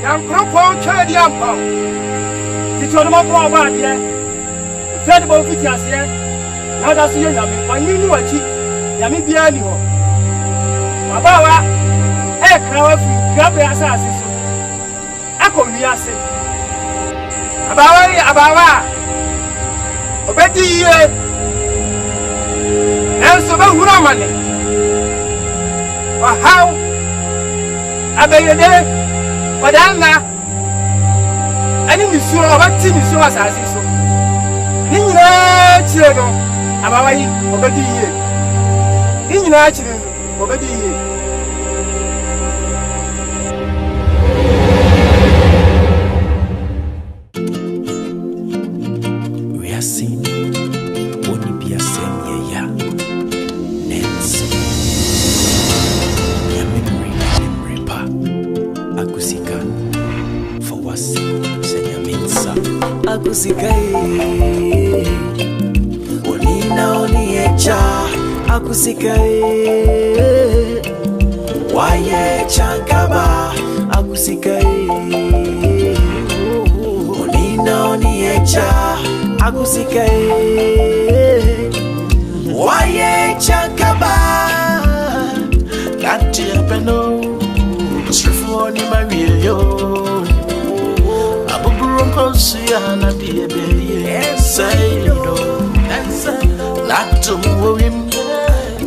Young Cropon, Charlie Ampo. It's on my power, dear. Federal officials here. Now that's your name. When you knew a chief, Yami Biani. Mabawa, crowd, grab the assassins. I come here, say. Abawa. Obeti, and so about money. But how? I beg you there. Madame, I didn't see what Timmy saw as I so. In children, about Obedi. In children, Obedi. We are seen. Only be a same ya. Nets. Ya memory pa. Akusika for was senya minsa akusika onina oniecha akusika waye chankaba akusika onina oniecha akusika waye chankaba kanti apeno Srifoni Mario Abuburum Kosiana Diebe say no not to him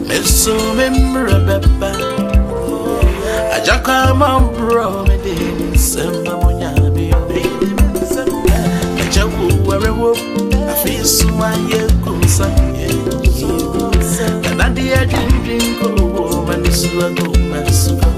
Meso Memrababa Ajaka Mambro Medin Samba Munyabi Ajawu Werewo Afisu Maye Kunsa and at the edge in go Manisua go Mansuka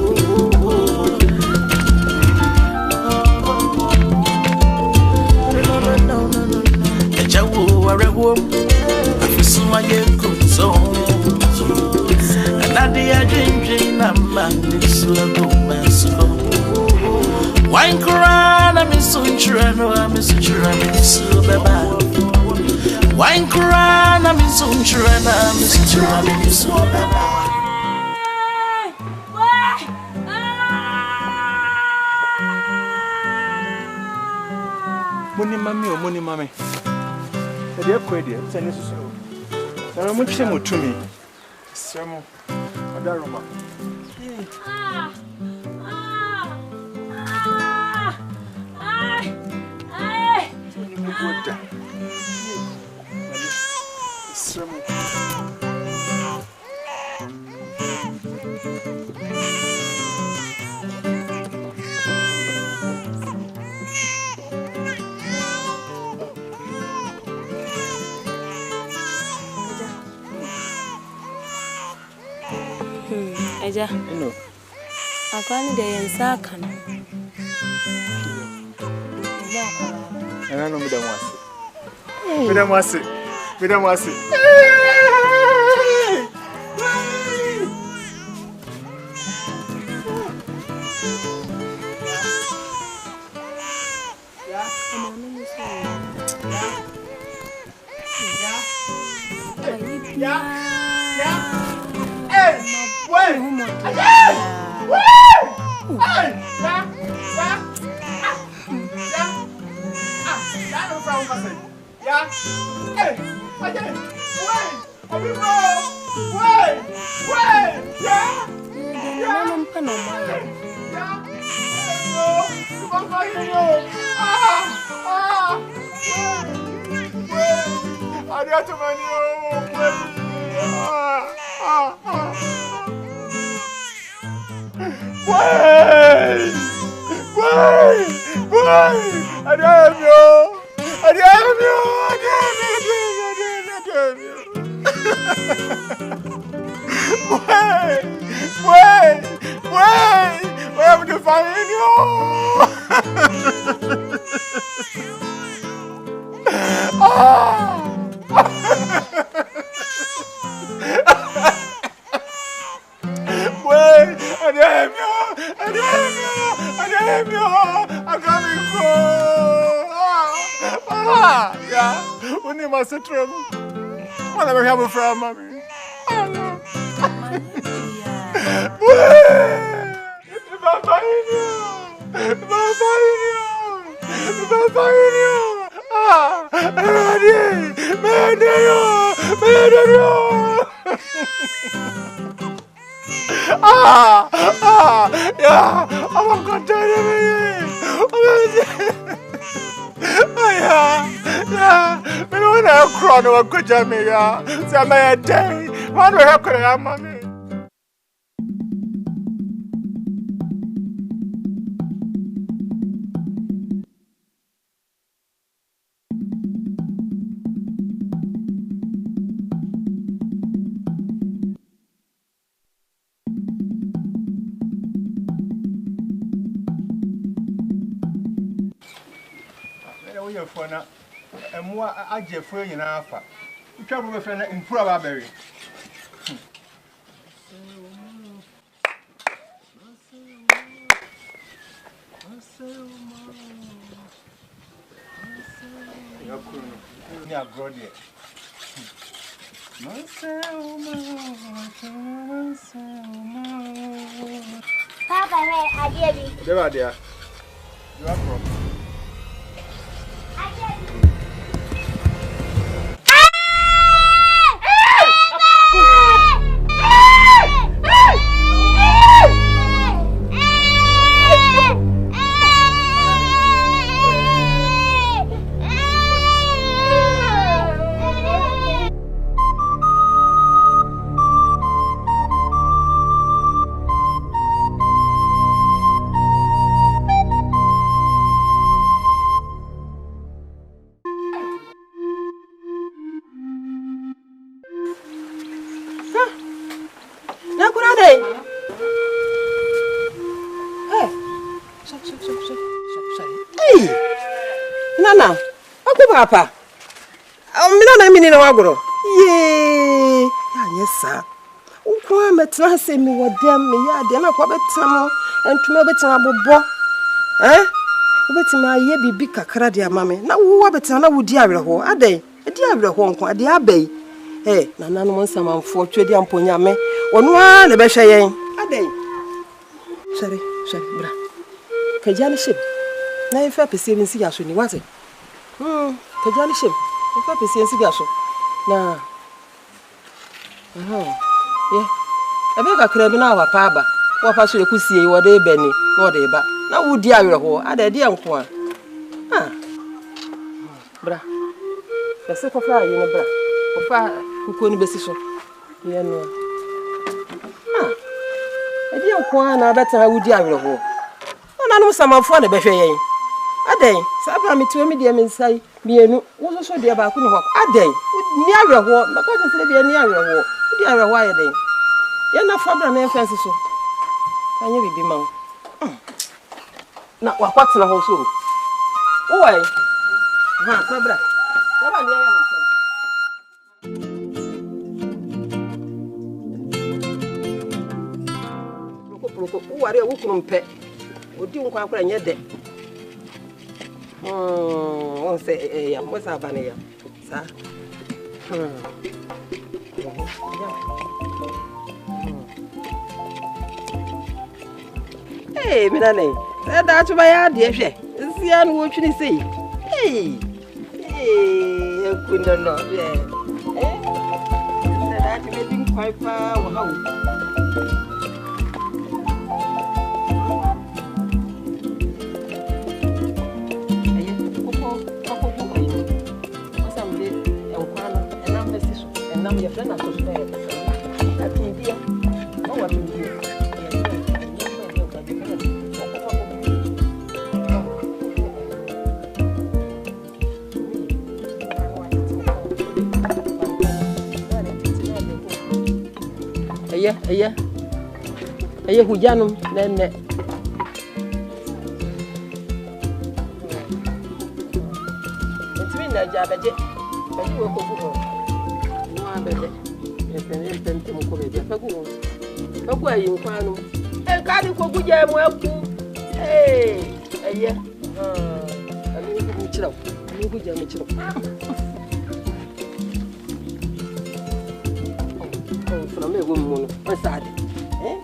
Wine Koran, I'm so churano, I'm so churano, so baba. Wine Koran, I'm so churano, I'm so churano, so baba. Money, mammy. The dear Kwadwo, send this so. I'm much more to me. Sermon, Madaroma. Eja. No. Akwani de Sika. And I know Madam Wasi. Madam Wasi. Yeah, only my sister. What am I having from, mommy? Yeah, I'm going to yeah, but when I cry, no, I could jam me, yeah. So I'm a day. What do I have, mommy? For now, and more I get for you in Alpha. You travel with an improbable. You're good yet. Papa, I gave you. There are there. You are from. Nana, aku papa. Mina na mini na wagoro. Yee, yes sir. Ukwa metna se mi wodam me ya de na kwa betam entuma betam abobo. Ubetima ye bibi kakra de amame. Na wo betam na wodi awerho. Adai, edi awerho nko ade abai. Nana no nsamanfo twedi amponya me. Ono a na behwe yen. Adai. Sorry, bra. Kajani ship. Na ifa pese bi nsi aso ni wase. Kajani ship. Ifa pese nsi aso. Na. Yeah. Abeka kra bi na wa pa aba. Wa pa so ekusie wo de bani, wo de ba. Na wudi awerho. Ada de enko a. Bra. Bese ko fa yi ne bra. Ko fa kuko ni besi so. Ye no. Edi enko a na beta wudi awerho. Nanu samanfo na behwe yen. Aden, sabra metiwe me de me nsai mienu. Wo so de ba ku ni ho. Aden, ni awerho, na ka tse de ni awerho. Di awerho aye den. Ye na fabra na enfense so. Anye bibi ma. Na wa kwatena ho so. O wai. Sabra. Sabra ni aye no. Proko, uware wo kunu mpe. Odi nkwa akora nye de. On se ya mo sa bane ya. Sa. Mina nei. Sa da tu ba ya de hwe. Nsi an wo twini sei. Ekunda no. Sa da tu be din kwai pa wo hawo. Nam ya frena so so na tindia o wa tindia aya hujanum nenne ntimi na jabaje baji wo ko ko bebe epente muko bebe fagu ayi nkwanu kadi ko guje mu aku eye ami ku chiraw me go jam chiro. Oh, from me go mu no. What's that? Eh?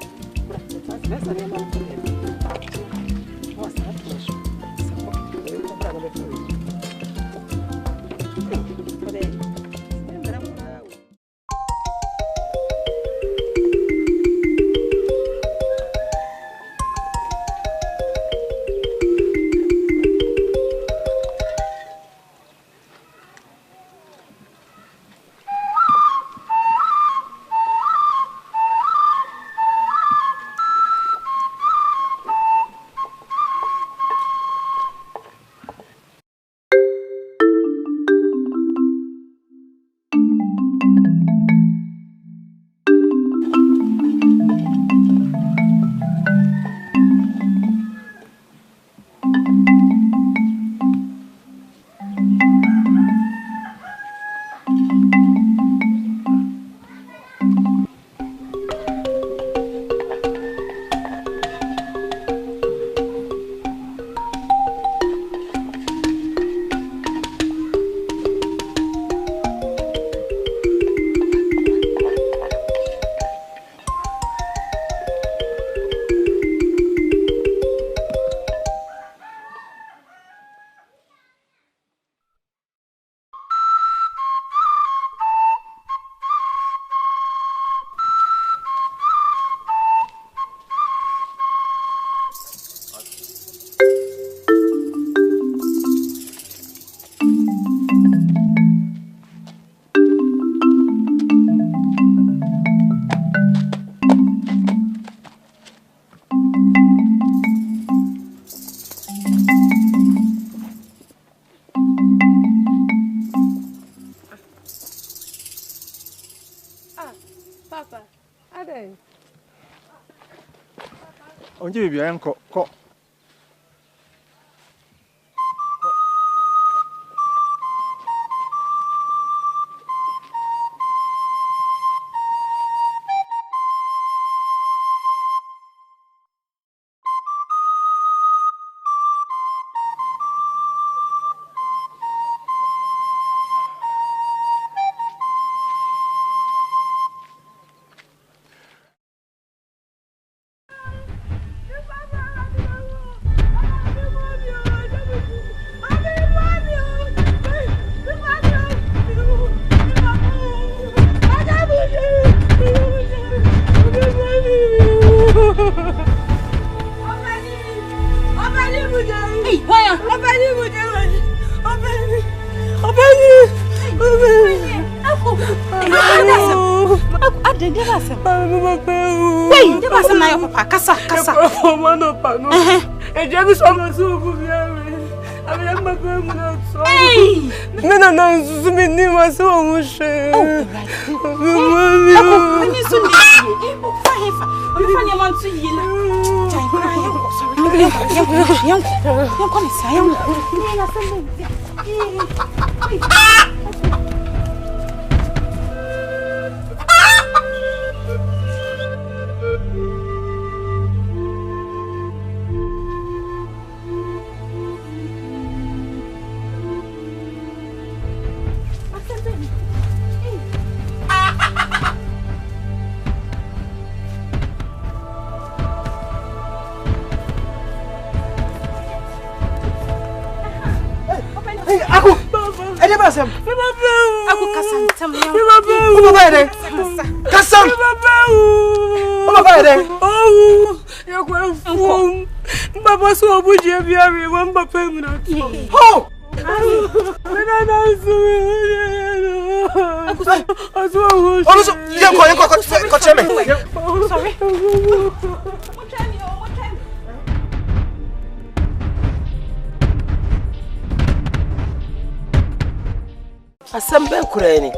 That's a name. What's that? Onje bibi ayanko ko. Aku kasam tam ya. Kasam. Oh, you go phone. Baba so obuje biare wan papa mu na. Ho! Sorry. Asambe kurani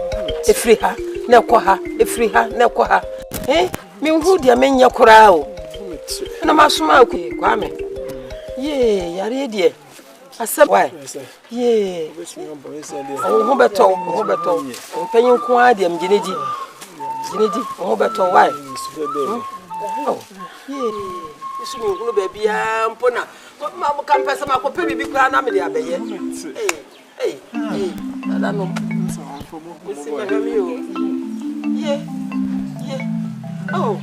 efri ha na kwa ha efri ha na kwa ha mi hu dia menya kura o na masuma ku kwa me ye yare die asam why ye ho beto mpanyin ko ade am gineji ho beto why ye isu mi hu be bia mpona ma mo kan pesa ma ko pe bibi kura na me dia beye Hey, Nana no. We see my family. Yeah. Oh.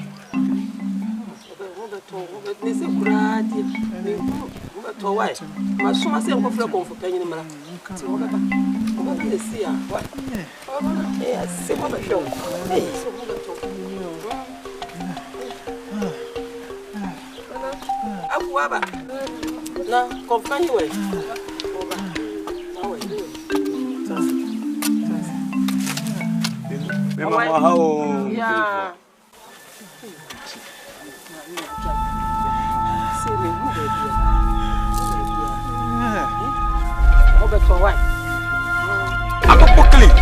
Robert, Miss Brady. But why? My son, I say, I'm going to go for penny. What? Yes, see what I show. Hey, so Waba. Now, confine you. Yeah. See me, Robert, for what? I'm a buckling.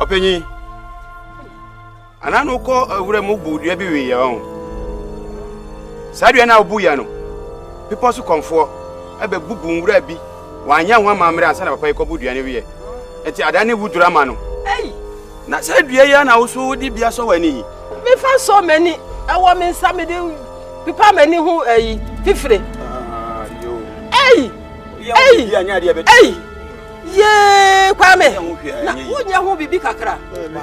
Opinion. And I know call a removal every year. Sadia now buyano. People who come for a baboon rabbi. One young one mamma and son of a pay cobu anyway. It's a Danny wood dramano. Hey, not said Diana also did be so any. We found so many. A woman, somebody, people many who a 50. Hey, yeah, Kwame. Now, who be big kakra?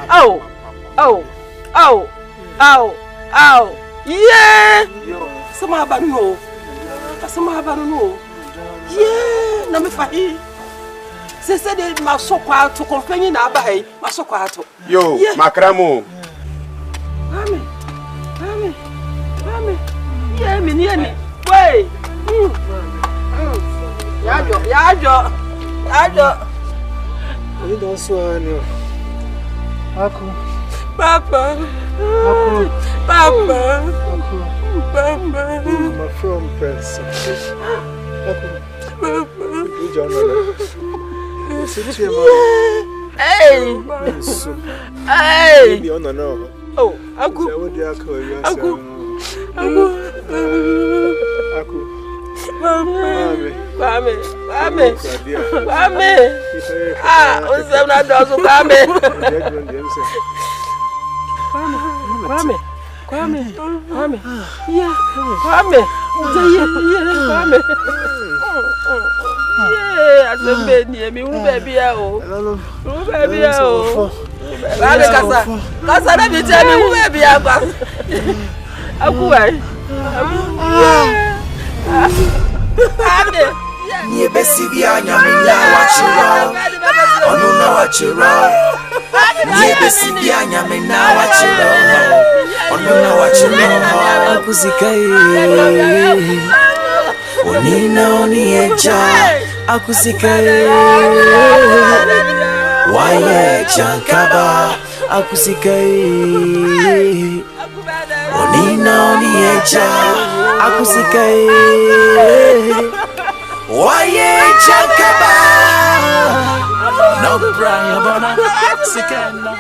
Oh, yeah. Some about no. Yeah, no me fahi. Se said it must so quiet to complain about must so quiet. Yo, Macramo. Mami. Yeah, me near me. Wait. Yajo. You don't swan. Aku. Papa. My from Prince. Hey. Oh, Aku. Kwame. Ah, what's up now, dog? Kwame. Yeah, Kwame. Yeah, I said, baby, me, baby, Kasa, let me tell me, baby, Nye besi bia nyame na wachiro Onu na wachiro Nye besi bia nyame na wachiro Onu na wachiro Akusikai Onina onieja Akusikai Waye chankaba Akusikai Onina onieja Akusikai Waye chankaba No braya bona Sikana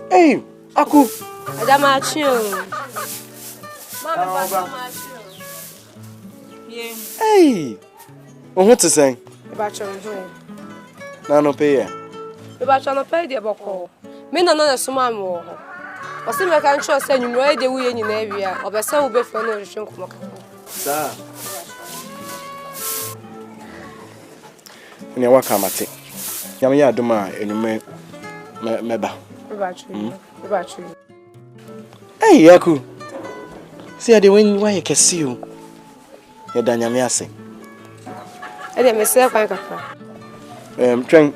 Hey, Aku. Adama chill. Hey! What to say? About your No pay. about your pay, dear Boko. Men are not a small more. Or some I can't trust any way the way in area of a soul before no shrink. Sir. When you walk, I'm at it. Yamia Duma and you meba. About you. Hey, Yaku. See, I didn't why I can see you. You're done, Yamiasi. I didn't myself. I got Train.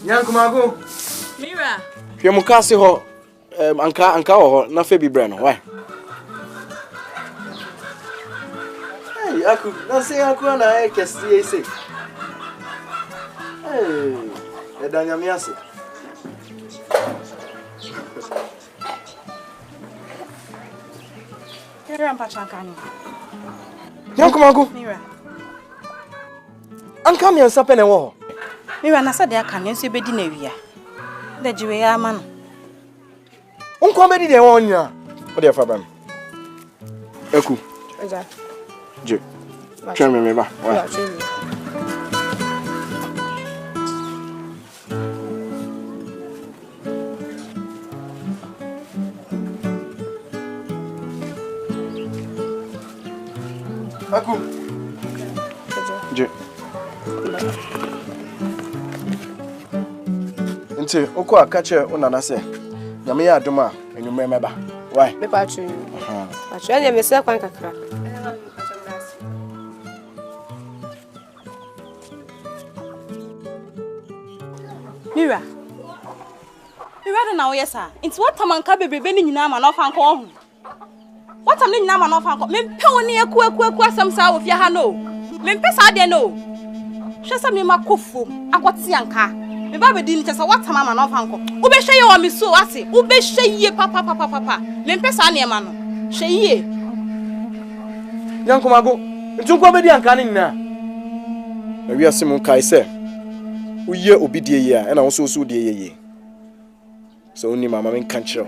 Yankumago. Mira. Yamukasi ho. Anka ho na fe bi brano. Why? Hey, Yaku. Na say Yaku na I can see say. Hey, you're done, Yamiasi. Yankumago. Mira. Anka me ansa ne wo. Mira na sade aka ne nso bedi na wia. Da jiwe ya ama no. Unko bedi de wo nya. Wo de fa bam. Eku. Eja. Je. Try me ba. Wa. Aku. Je. Nti okọ akache unana se. Nyame ya adoma enyumre meba. Why? Me pa chu. Pa chu anya me se kwan kakra. Mira. Mira na wo yesa. Nti what tamanka bebebe ni nyina ma na ofa nko ho. What am ni nyina ma na ofa nko. Me pe woni eku asam sa wo fia ha no. Me pe sa de no. Hwe sa me makofu akwoti anka. Me ba be di ni chesa what am ma na ofa nko. Wo be hwe ye wo me so ase. Wo be hwe ye papa. Me pe sa ne ma no. Hwe ye. Yankumago. Nti unko be di anka ni nyina. Ewi asem kai se. Uye obi die ye a na wo so die ye. So uni mama men kan chiro.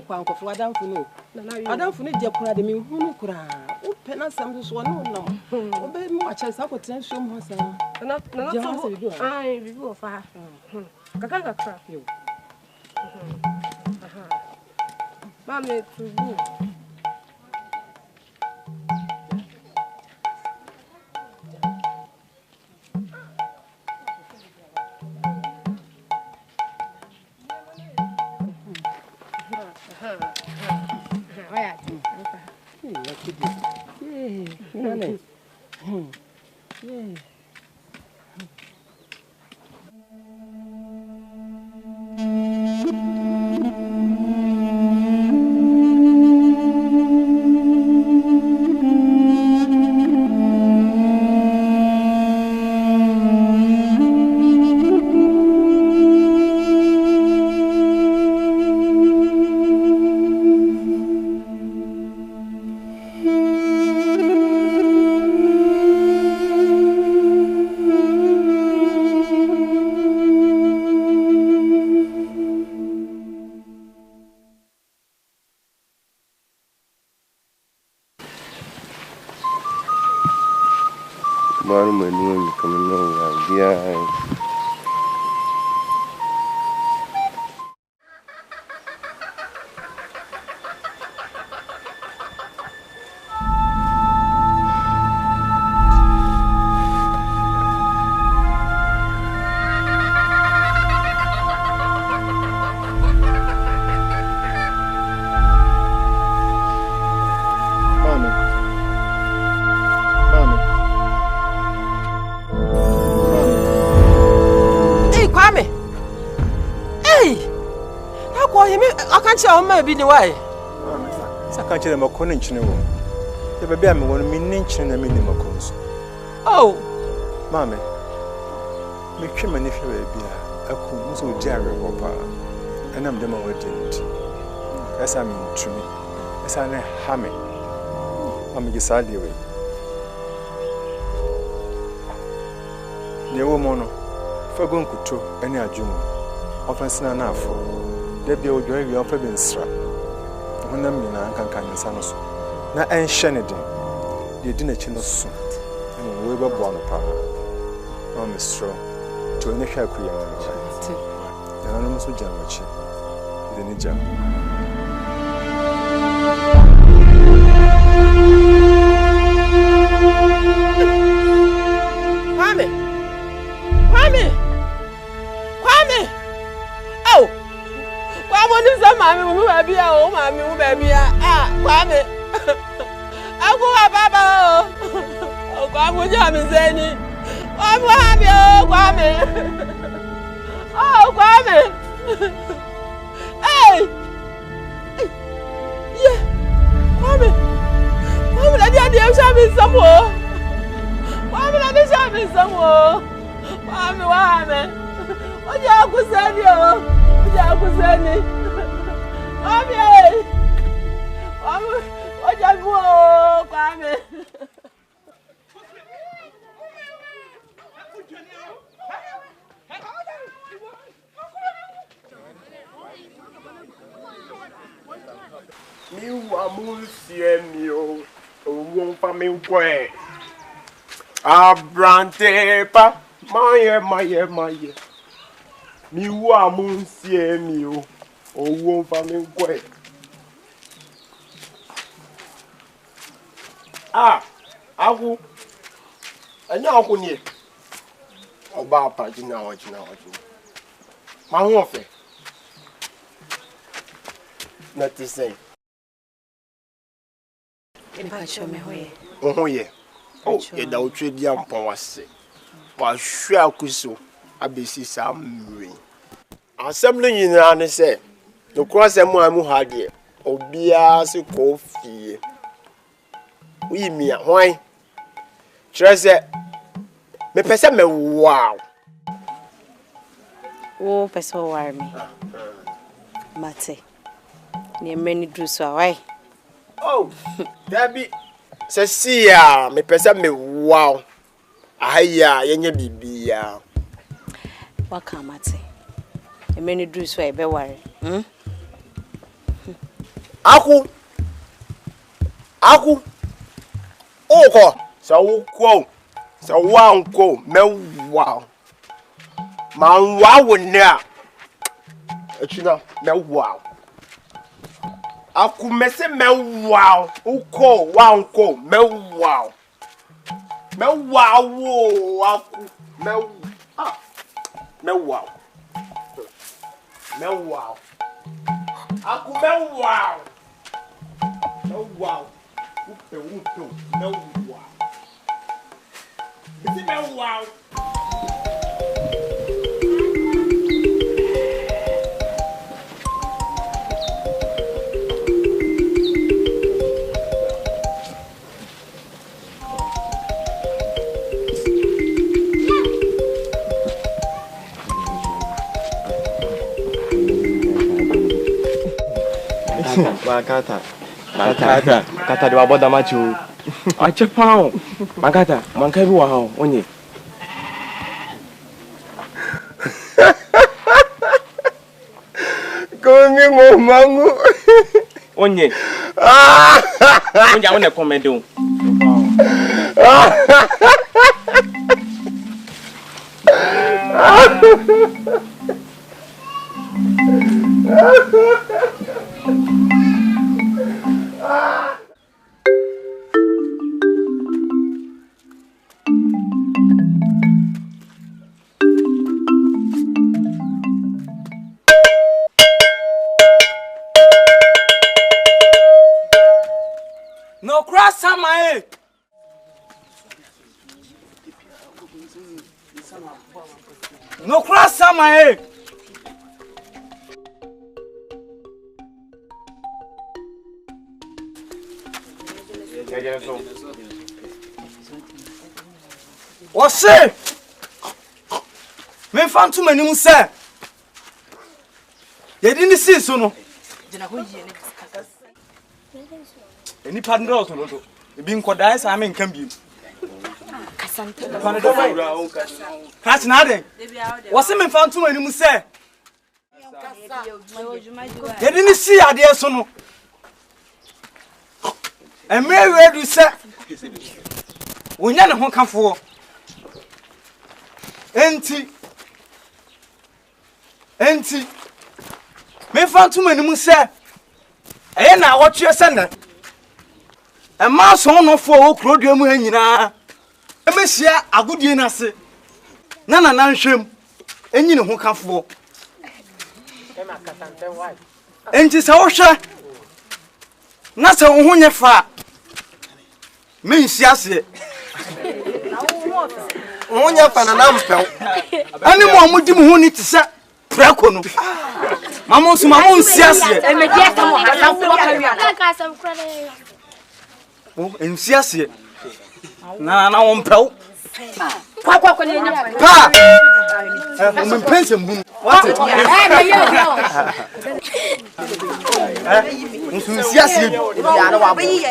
Kwanko Adamfu no. Adamfu ne je kura de me hunu kura. O pena sam so no no. O be mu acha sa ko tren so mu sa. Na so. Ai, bibi o fa. Kaka kra. Yo. Mama tubu. Be the way. Saka chere makoni nchine wo. Ye bebe am wonu minni nchine na minni makonso. Oh, Mammy, make him an issue, baby. I could so Jerry Papa, and I'm the man with it. As I mean to me, as I know Hammy. I'm a sadly way. Near woman, for going to any adjunct, offensive enough for there be old gravy of a bin strap. When I'm in Akan Twi, now and Shenadin, you didn't chin us soon, and we were born apart. I'm strong to any hair cream. The anonymous with Jamachi, the Nijam. Kwame! Oh! Kwame is a mammy who will be a home, mammy who may be a Kwame. I'll go up, Baba. Oh, Kwame, Jam is any. I'm happy, oh, Kwame. Oh, Kwame. Hey! Yeah, Kwame. Kwame, let the show me some more. Kwame, let the show me some more. Kwame, Kwame. Oh, yeah, I send you. Oh, yeah, I send you. Kwame. Oh, yeah, Kwame. You are Monsieur, won't for me way. Abrantepa, my. You are Monsieur, won't for me way. Aku, and now who near? About parting now, my warfare. Not the same. Oh, yeah. Oh, you don't treat young Powasi. While sure Kuso, I be see some ring. Assembling in an say, no cross and one who had ye, or be as a coffee. We me a wine. Treasure, me person me wow. Oh, person wire me. Mate, near many do so, why? Oh, Debbie says, see ya, me person me wow. Aya, yenye bibi ya. Waka mate. A many do so, I be worry. Aku. Oh, so quo. So one quo, me wow. Man wow na. Echina me wow. Aku me se me wow. Uko one quo, me wow. Me wow wo aku me me wow. Me wow. Aku me wow. Me wow. Upe me wow. Is it me wow? Kata de waboda machu. Ache pao. Makata, mankai bi wa ha onye. Komi mo mangu. Onye. Onye awon e komede No cross my No cross my What's it? Me fan to many say. You didn't see so no. Any pardon also no. Being Kwadwo I mean can be. Catch nothing. What's me fan to many say? You didn't see idea so no. And Mary where you say we never won't come for empty me found too many say I na what you send a mouse on no for Kwadwo mu anyina e me sia agudie na se na nhwem enyi ne ho kafo enti se wo hwe na se wo ho nye fa me nsi ase wo nya fa na mpew ani mo amudi mu hu ni ti se prako no mama nsi ase e me dia ka mo ha ka sam krade o nsi ase na wo mpew kwa ne nya pa mo mpense mu what nsi ase bia na wa beyi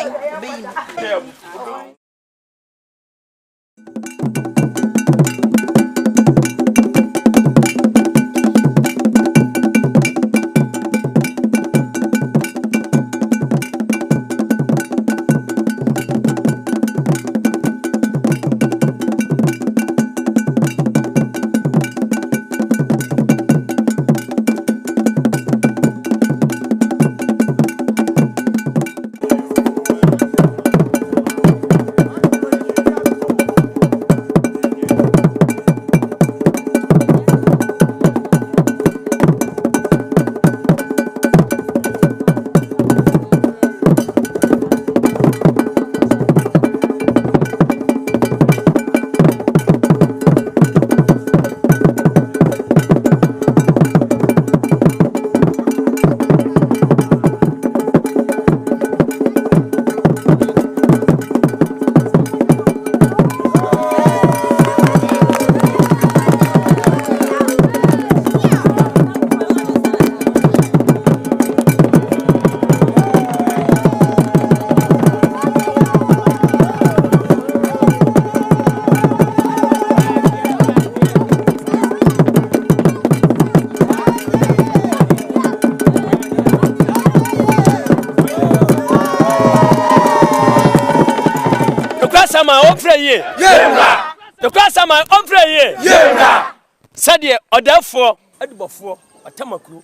the question my own prayer yeah said ye or therefore adibofo atamakru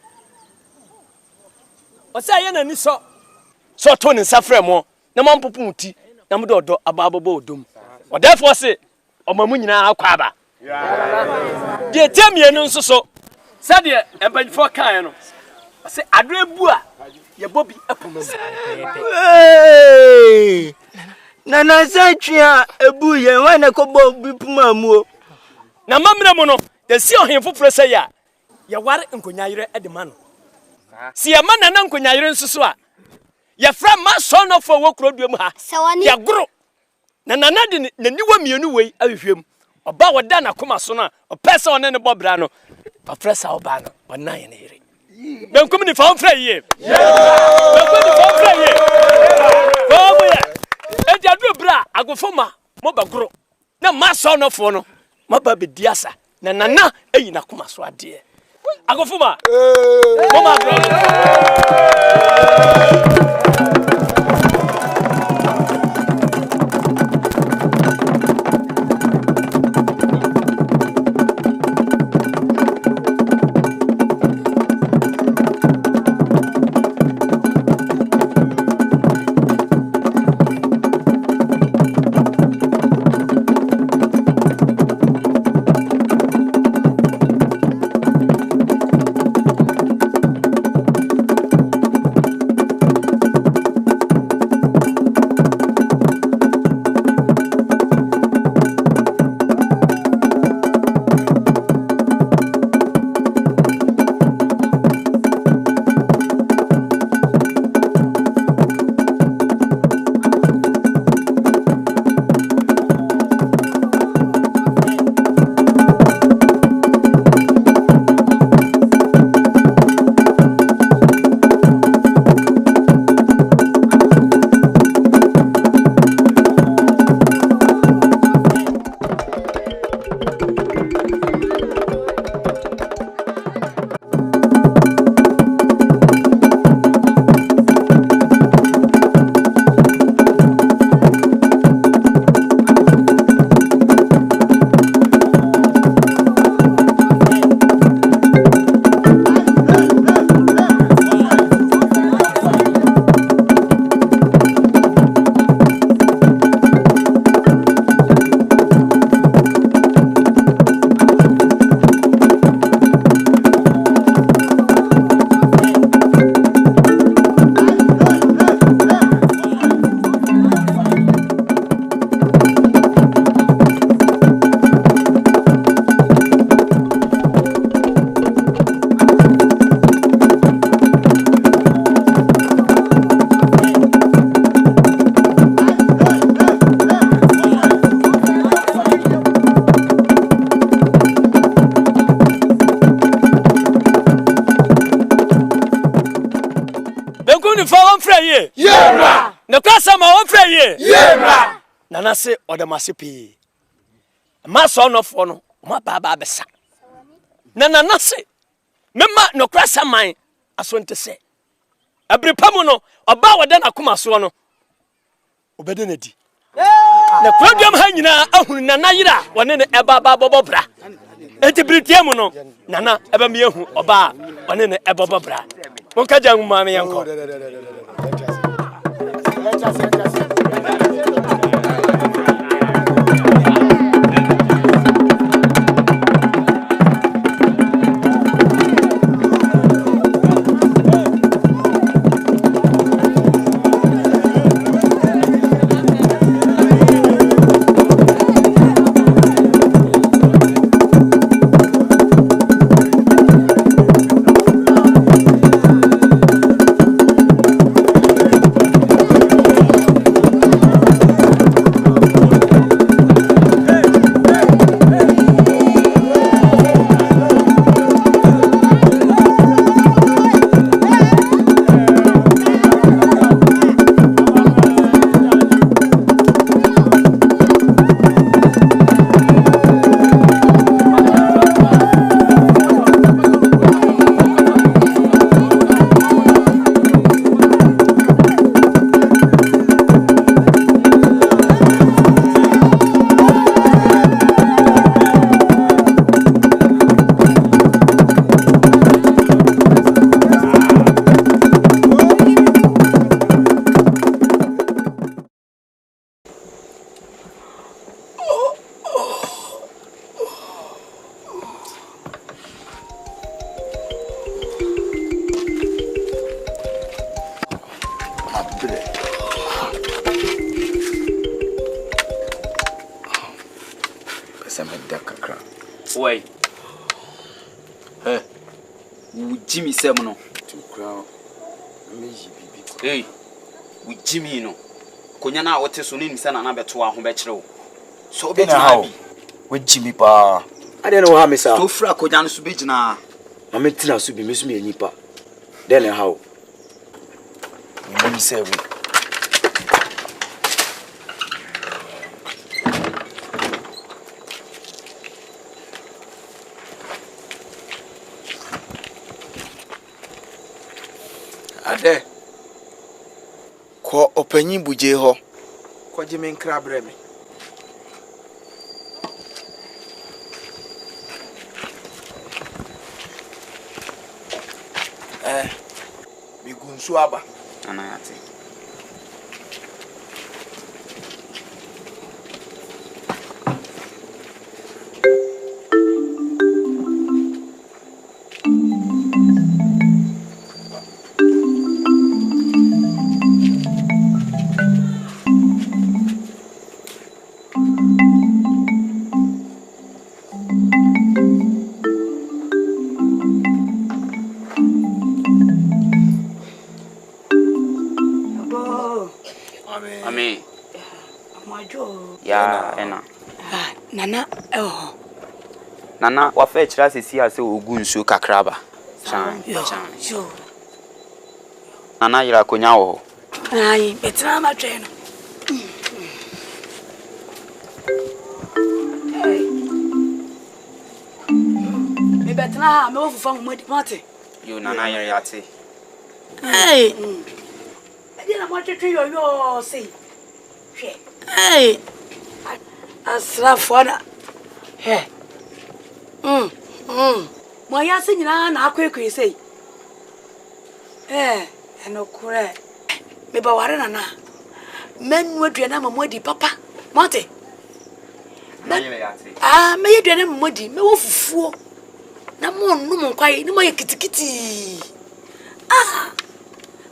o say ye na ni so to ni safre mo na mo mpopo uti na mo do ababobo odom o therefore say o mamu nyina akwa aba de temie no nso so said ye empanfo kan no say adoebu a ye bobi apom na na satwia ebu ye wana kobo bipumamuo na mamre mu no de si ohemfo frese ya ye ware nkonyayire edema no si ye mana na nkonyayire nsusu a ye fra ma so no fo wo Kwadwo mu ha ye goro na nana de na niwa mienu wei ahwehwem oba woda na koma so na opese one ne bobra no ofresa oba no ona ye ne yire benkum ni fa ofra ye benkum ni fa ofra ye ko ya ejadu bra agofoma mo bagoro na maso no fo no mo ba bediasa na nana eyi na koma so ade agofoma mo ma bro ye. Yera. Ne kwasa ma wo fra ye. Yera. Nana se odamase pi. Ma so no fo no, ma ba besa. Nana se mema no kwasa man asonte se. Abripamu no oba wada na koma so no. Obede na di. Na Kwadwo ha nyina ahunu nana yira wone ne eba ba bobobra. Enti britiemu no nana eba me ehu oba wone ne eba bobra. Monka jangu ma me yanko. Wait. Jimmy Semono. Hey, with Jimmy no. Konyana what is unin sana na beto a ho be kire wo. So be how with Jimmy pa. I don't know how me say. So fra konya no so be gina. Ma me tina so bi me so me nipa. Then how? Me say we. Ade. Ko opanyin buje ho. Ko je me nkra bre me. Mi gunsu aba. Anayate. Nana wa fe kira sesi ase ogu nsuo kakraba chan yo Nana yira konya wo ai betra ma twe no me betra me wo fufa mo di mate yo Nana yira yate hey ade na mo twetwe yo sei hwe hey asrafo na he mo ya se nyina na akwekwe sei eno kure me ba ware Nana menu aduana mamodi papa mate me yate me aduana mamodi me wo fufuo na mo num nkwae ni mo ye kitikiti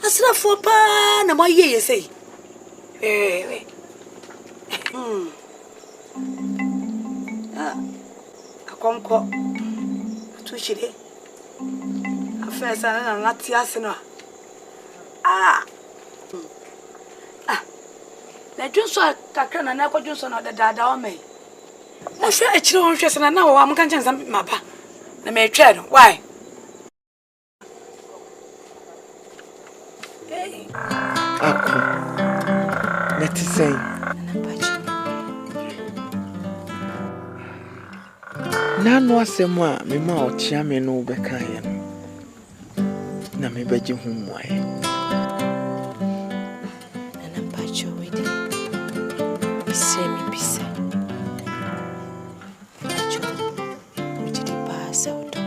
asrafo pa na mo ye sei akonko atuchire afesa na nati ase no na junso kakra na na ko junso na dada o me mo hwe akire ho hwe se na wo am kan chansa maba na me twa no why Ako. Let it say. Nano asema mema ochia me no beka ye no. Na me beje hu moaye. Nana pacho wedi. Isemi bisa. Pacho. Wedi di pasa odo.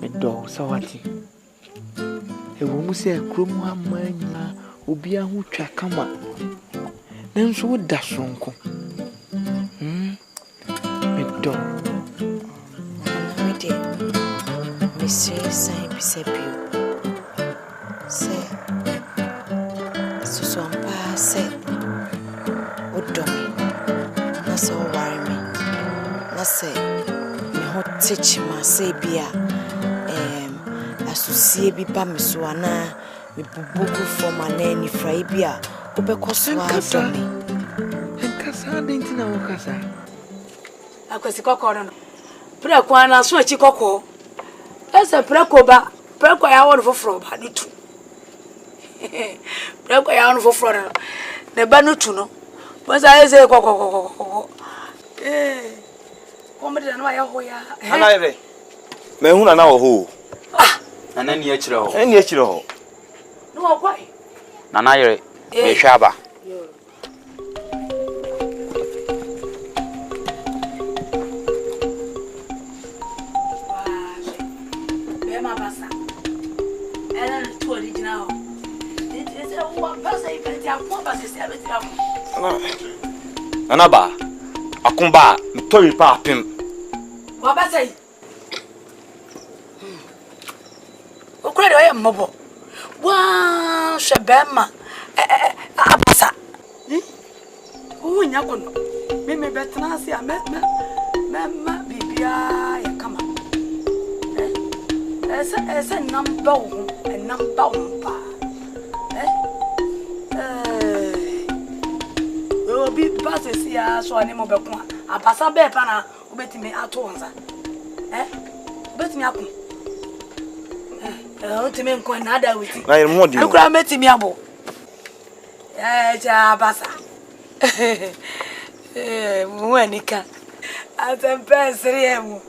Me do sawati. Ewo mu se kromu amanya obi ahu twa kama. Nanso wo da sonko. Me do. Wedi. Monsieur sai bisebio. Se. Susompa se. Odomi. Na so worry me. Na se. Me ho teach ma se bia. Asusie bi ba me so ana me bubugu for manani fry bia. Obekoso adomi. Enkasa denti na wokasa. Akwesi kokoro no. Pra kwa na so achi kokko. Ese preko ba, preko ya won foforo ba nutu. Preko ya won foforo no. Ne ba nutu no. Bosa ese kokko. Komedi na wa ya ho ya. Ana ire. Me hu na wo ho. Ana ni akire ho. Ani akire ho. No wa kwai. Nana ire. Me hwaba. Nana ba. Akumba, mtori pa pim. Wa ba sai. Okura de oye mmobo. Wa shebema. Abasa. O nya kono. Me betena se a me bibia ya kama. Ese number 1, number 1 pa. Obi pass sia so ani mo bekun abasa be pa na obetimi ato onza obetimi akun otimi nkon na ada witi na yirmo di akura metimi abo ja abasa mu anika atempe sriemu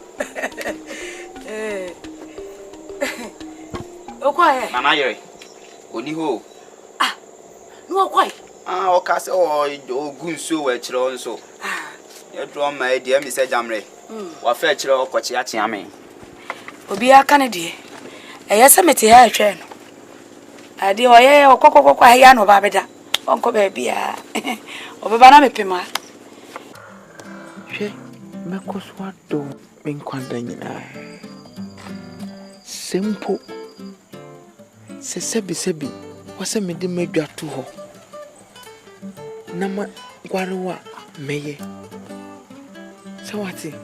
okwaye nana yire oni ho no okwaye o ka se o gunso we kire onso ye dro ma e die mi se jamre wa fa kire o kochi achi ame obi aka ne de eye se meti ha atwe no ade o ye okokokoko ahia no ba beda onko ba bia obeba na mepema hwe mekoswa do menkwanda nyina sempo sebi wase mede madwa to ho nama gwarewa meye sawati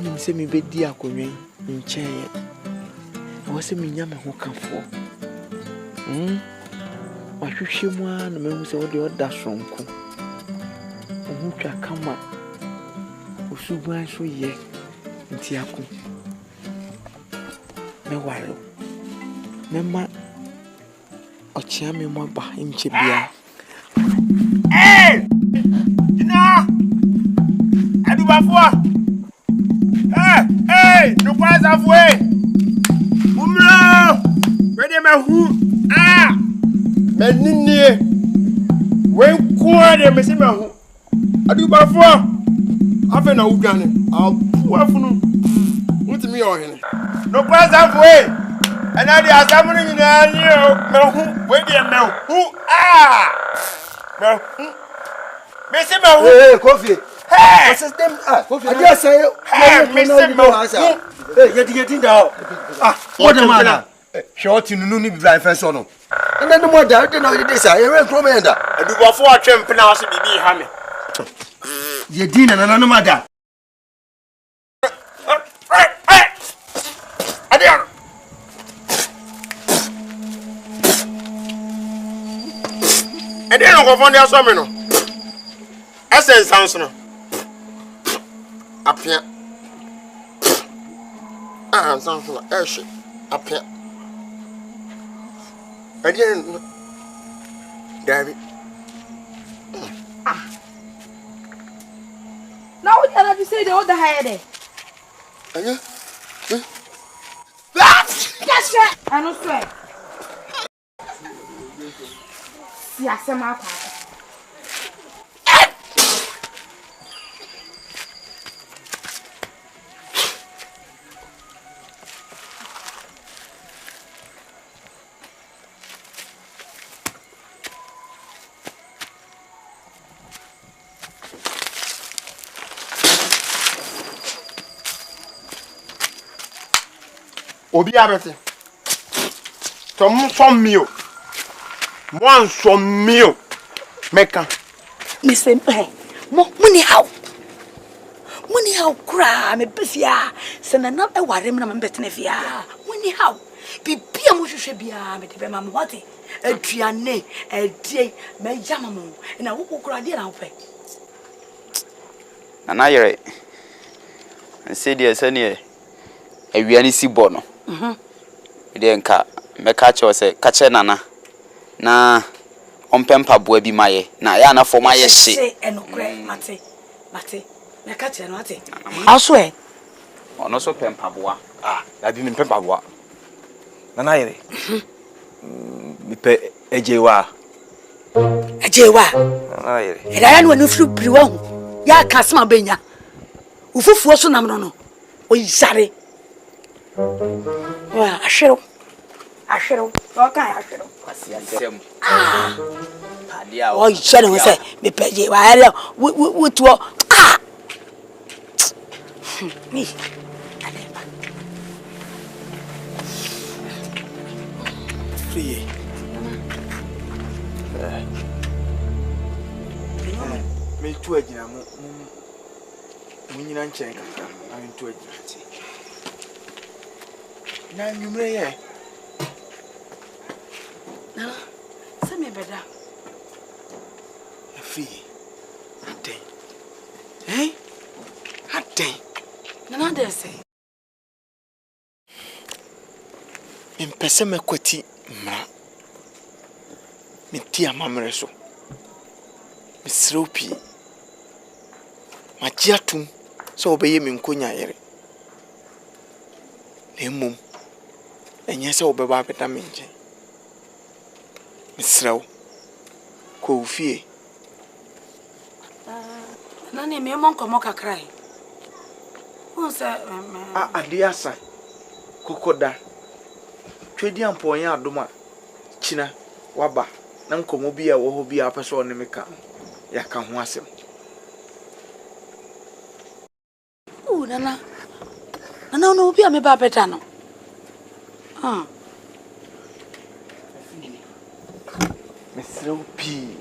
nim se mi bedi akonwen ncheye wase mi nyama ho kafo wahwehwe mu a na mehu se wode oda sonko ohu twa kama osuban so ye nti ako me ware mema ochia me mo ba nche bia Ina! Adubafua! No kwaza fwe! Umro! Wede mahu! Menini! Wen kwa de mesi mahu! Adubafua! Afe na ugane! Afuafunu! Uti mi ohene! No kwaza fwe! Anadi asamunu nyina ni mahu! Wede mahu! Mr. Hey, coffee. Hey! What's his name? Coffee. I just say, Mr. Hey, getting down. What the matter? Short in the new blind first on. And then the more doubt, you know, this I ran from Enda. I do go for a tramp and I'll be hammy. Ye dinner and no matter. I didn't go for the summer. Essence sounds no. Up here. Sounds like airship. apia. Again, David. Now what can I say the other head? That's right. I don't swear. Yes, I'm out. Obi abete. Some meal. One some meal. Meka. Miss money how? Money how cry me befia. Send na e ware me na me betene fia. Money how? Bibia mo hwehwe bia me de be ma mo hote. Aduane, adie, me jama mo. Na wo kokura de na wo pe. Na yere. Say dey sane awiani si bo no. De nka meka che se ka che nana na ompempa boa bi maye na ya na fo maye hye enokre mate meka che no ate aso ono so pempa boa na bi mi pempa boa na yere mi pe ejewa na yere era no no fru priwa hu ya ka sema benya ufufuo so nam no o yare wa ashiro okay ashiro kwasiasem padia o yare we say me peje wa hele wutuo ni free me tu agina mo nyina nchen kaka na me tu agina ti na nyumre ye na se me beda free aten na de say me pese me kwati mra me ti amamre so me sropi ma jiatum so obeye me nkonya yere emum enye se obeba beta me nje me sraw ko ufie na ne me mon komo kakrai won se adiasa kokoda twedi ampon ya adoma china waba na nkomo bi a wo ho bi a peso ne meka ya ka ho asem nana no bi a me ba beta no mesrɛ pi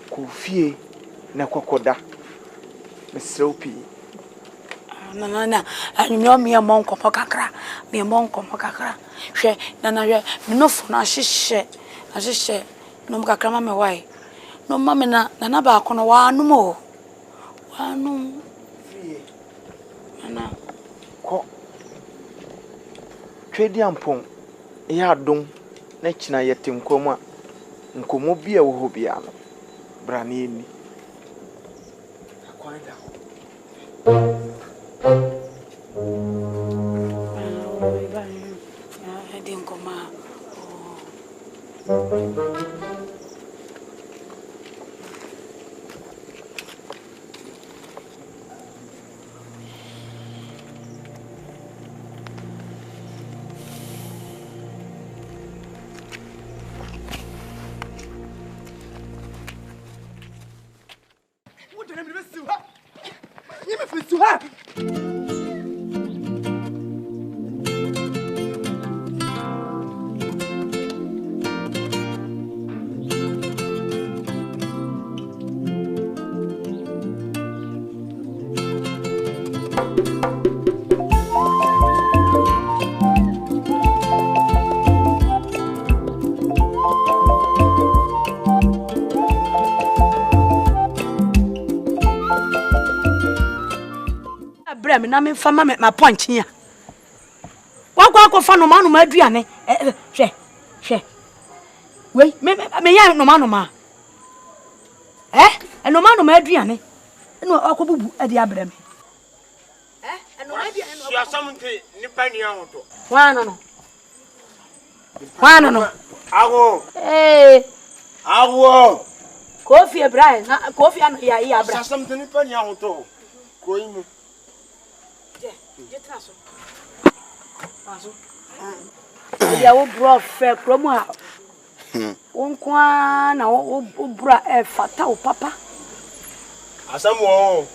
ko fie na kokoda mesrɛ pi nana anyo me mon komo kakra hwe nana hwe me no fo na hyehyɛ no kakra ma me wai no ma me na nana ba kono wa anum o anum nana ko twedi ampon ya adom na kina yete nkomo a nkomo bi a wo ho bia no bra na eni akwan da me na me fama me ma ponchia fa no ma no ma aduane hwe wei me ya no ma no ma aduane no akobubu ade abrɛ me no ma aduane no ya samte ni pani ahoto wana no ago Kofi Brian na Kofi an ya abra ya samte ni pani ahoto ko imu je traso dia wo bro fe promo a wonkwa na wo bra fata wo papa asamu ho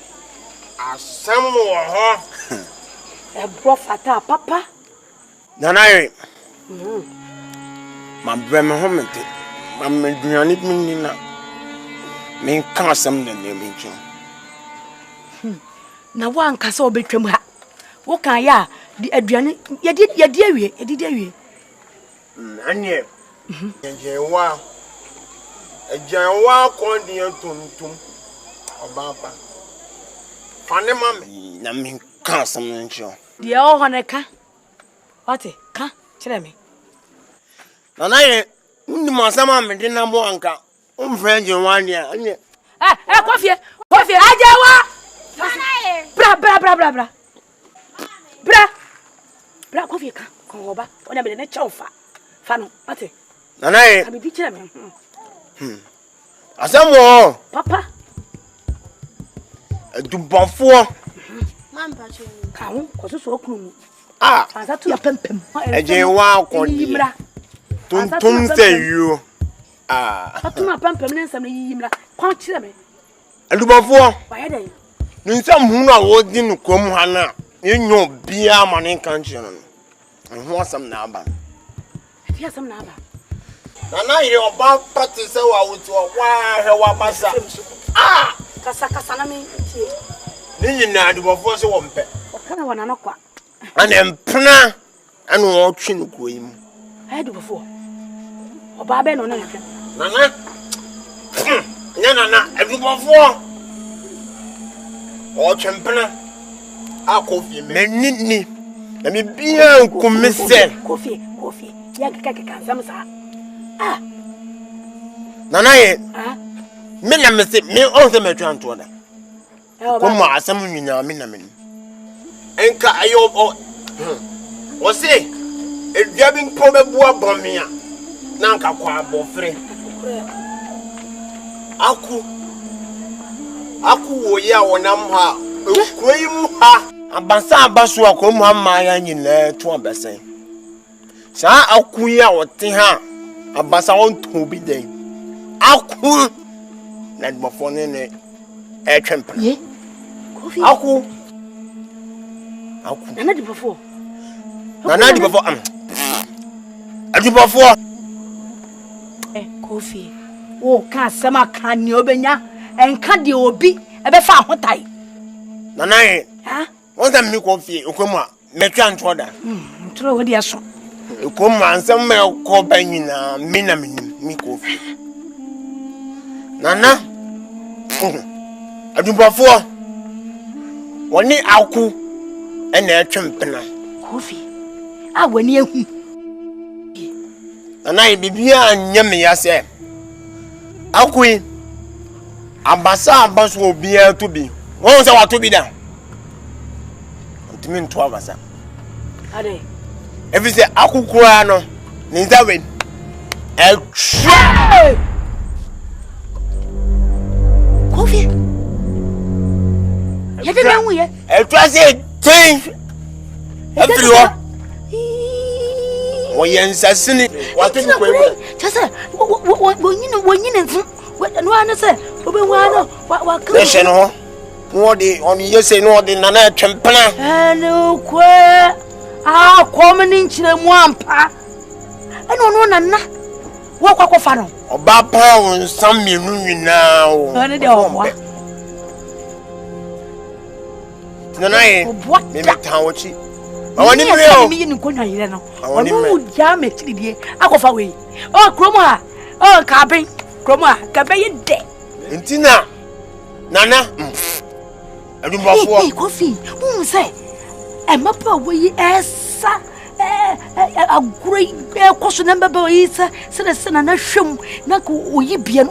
bro fata papa nanaye ma breme ho mente ma meduane minina men kan asam na ne mencho na wo ankasa obetwam ha wo kan ya di aduane yedi awie anye ejewa kondi tuntum obapa fane mami na men kan asam na ncho dia o honeka wate ka kire me nanaye ndi masama mede na mo anka umfrenje wania anye Kofi ajewa nanaye bra Kofi ka ko oba onya me ne chaufa fa no wate nanaye ka bi kire me asamo papa dubafo Mamba chini. Ka ho ko so okunu ansa tu ya pempem ejewa akodi tuntum se yu atuma pempem ne nsam ne yimra kwa kire me adubafo waye den nsam hu na wodi no kom ha na enyo bia ma ne kan kire no ho asam na aba dia asam na aba na ire oba pati se wa wuti wa he wa basa kasa na me tie ni nyina adubafo se wo mpe kana wana no kwa ana mpena ana wo twi no koyim adubafo oba be no na hwe nana nana adubafo o twempena akofi me nini na me bia nkumise kofi ya kaka nsam sa nana ye me na me se me on se me twanto da ko ma asam nyina me na me enka ayo o se eduabi nko bebua bomia na nka kwa abofre aku wo ya wonam ha ekoi mu ha abansa abaso akom ha ma ya nyina to abesen sa aku ya wote ha abasa won to bi den aku na dmofone ne etwempa kofi aku nana dibofo adibofo kofi wo ka sama kan ni obenya enka de obi ebe fa ahotai nana ye won ta mi kofi okomu a metwa nto da ntro wo dia so okomu ansem me ko banyina mina mi kofi nana adibofo woni aku ena etwempena kofi wani ehu nana bibia nyame ya se akui abasa abaso obia to bi won se wato bi da ntimi nto abasa ade efi se akukura no ni nzawe kofi ya de ben wuye etwa se tin efriwo wo yensasini wato bi ko ebu chasa wo nyine nfu no ana se obenwu ano wa kan se no wo de on yese no de nana twempena eno kwe komni nchire mu ampa eno no nana wo kwakofa no oba pa won sam mienu nyina wo ene de obo nana ye me metan wochi awani mrio mi yin nkonya yire no onu dia metridie akofa we kromo a kabin kromo a kabe de ntina nana adubafo kofi say mapa we esa a great question number is Senator Nashum, Naku, Yibian,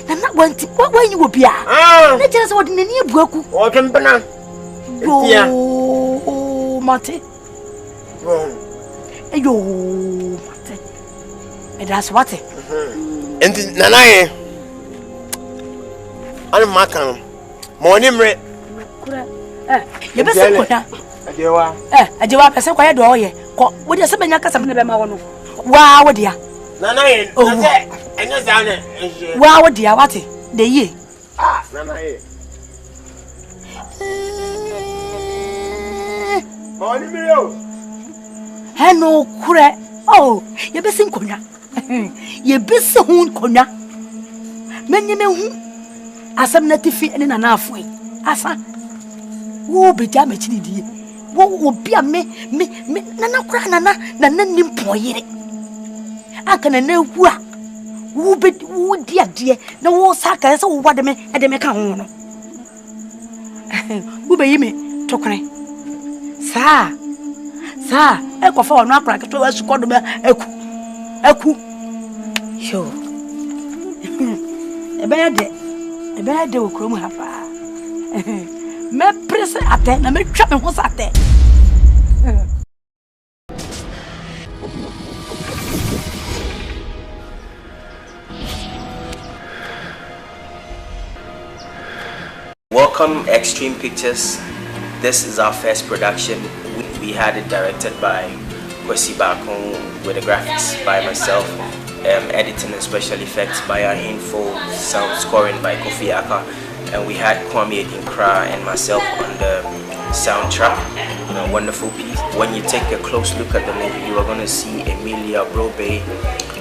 and not when you will be. Let us what in the near book or Campana. Oh, Mate. Yo, Mate. And that's what it. And Nanae, I'm Macam. Morning, Red. You best say, I do up as a quiet door. What is something like something about one? Wow, dear. Nanae, oh, I know that. Wow, dear, what it? The ye. Ah, Nanae. Morning, Miro. Hello, Cure. Oh, you best in Cona. You best soon, Cona. Many men who are some native and in an halfway. Asa. Wo be damaged, dear. What will be a me, Nana Cranana, Nanan Poye. I can know who be wood, dear, no more sackers or what the men at the Mecano. Who be me, Tokane? Sir, Echo for an opera to us called me Echo. Sure. A bad day will come up. Me press at them and make trouble was at there. Welcome Extreme Pictures. This is our first production. We had it directed by Sika with the graphics by myself, editing and special effects by Ahinfo, sound scoring by Kofi Aka, and we had Kwame Dinkra and myself on the soundtrack. You know, wonderful piece. When you take a close look at the movie, you are going to see Emilia Brobe,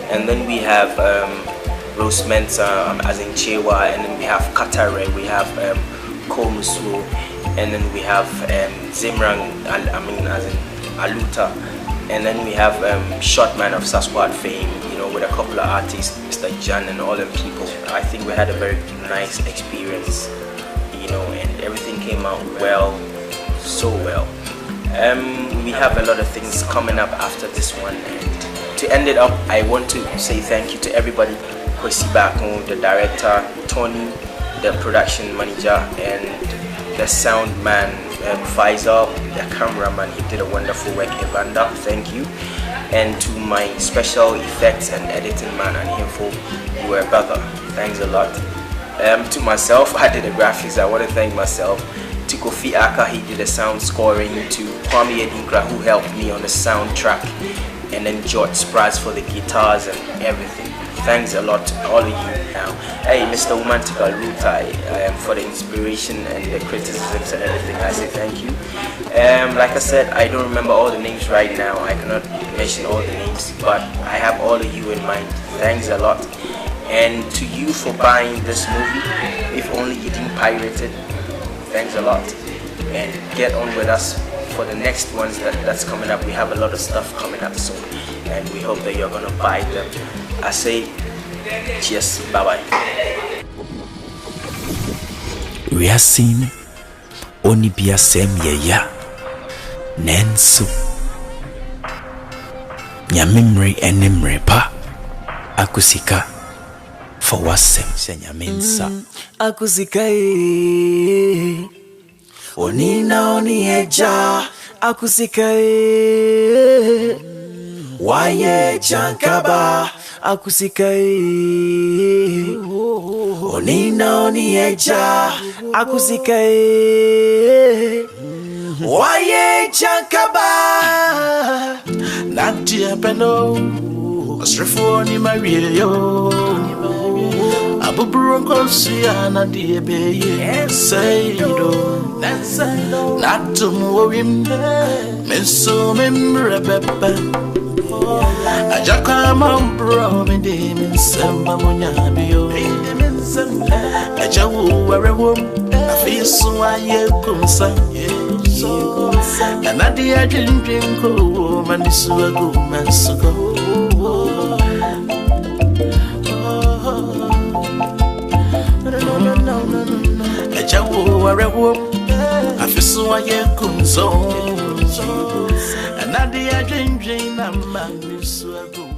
and then we have Rose Mensa as in Chewa, and then we have Katare, we have Komusu, and then we have Zimran, as in Aluta, and then we have Shotman of Sasquatch fame, you know, with a couple of artists, Mr. Jan and all them people. I think we had a very nice experience, you know, and everything came out well, so well. We have a lot of things coming up after this one, and to end it up, I want to say thank you to everybody, Kwesi Bakun, the director, Tony, the production manager, and the sound man, Faisal, the cameraman. He did a wonderful work, Evander, thank you. And to my special effects and editing man and info, you were a brother, thanks a lot. To myself, I did the graphics, I want to thank myself. To Kofi Aka, he did the sound scoring. To Kwame Dinkra, who helped me on the soundtrack. And then George Spraz for the guitars and everything. Thanks a lot to all of you now. Hey, Mr. Womantical Rutai, for the inspiration and the criticisms and everything. I say thank you. Like I said, I don't remember all the names right now. I cannot mention all the names, but I have all of you in mind. Thanks a lot. And to you for buying this movie, if only you didn't pirate it, thanks a lot. And get on with us for the next ones that's coming up. We have a lot of stuff coming up soon, and we hope that you're gonna buy them. I say cheers, bye bye. We are seeing only be a same ya Nensu Nyamimri and Nimrepa Akusika for wasem Senyaminsa Akusika Onina oni eja Akusika Waye Jankaba Akusika Onina oni eja Akusika Waye Jankaba Nadia Peno Asrefoni Maria yo Abu Bronco Siana Diebe say do Natum Wim Meso Memrebepe Ajakama bro me de Samba Munyabio Ajawu were wom I so I kumsa and at the drink go man is so go man so go Ajawu were wom Afiso aye kunzo. Anadi a dream na mami suago.